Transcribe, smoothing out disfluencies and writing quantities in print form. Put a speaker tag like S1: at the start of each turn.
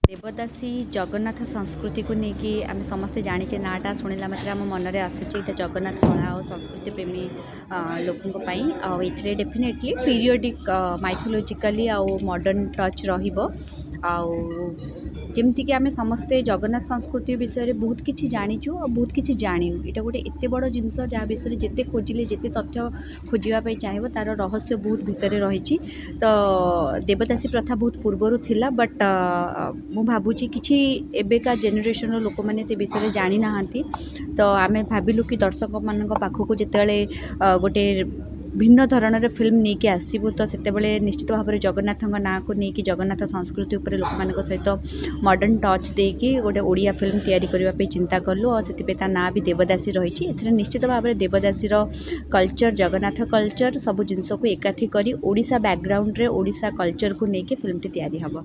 S1: देवदासी जगन्नाथ संस्कृति को लेकिन आम समस्ते जाचे नाटा शुणिला मात्र आम मन में आसूँ जगन्नाथ कला और संस्कृति प्रेमी लोकों ये डेफिनेटली पीरियडिक माइथोलॉजिकली आउ मॉडर्न टच जमती कि आम समस्ते जगन्नाथ संस्कृति विषय बहुत किसी जाचु और बहुत किसी जाणु यहाँ गोटे एत बड़ जिनस जहाँ विषय जिते खोजिले जिते तथ्य खोजापी चाहिए तार रहस्य बहुत भितर रही। तो देवदासी प्रथा बहुत पूर्वर थिला बट मु भावुची किसी एबेका जेनेरेशन लोक मैंने से विषय जानी ना। तो आम भाविलु कि दर्शक मान पाखक जिते गोटे भिन्न धरण फिल्म नहीं कि आसबू तो से निश्चित भाव में जगन्नाथ ना को लेकिन जगन्नाथ संस्कृति उपर लोक सहित मॉडर्न टच देकी गोटे ओडिया फिल्म तैयारी करने चिंता कलु और से ना भी देवदासी रही निश्चित भाव में देवदासी कल्चर जगन्नाथ कल्चर सब जिनस को एकाठी करी ओडिशा बैकग्राउंड रे ओडिशा कल्चर को लेकिन फिल्म टी तैयारी हम।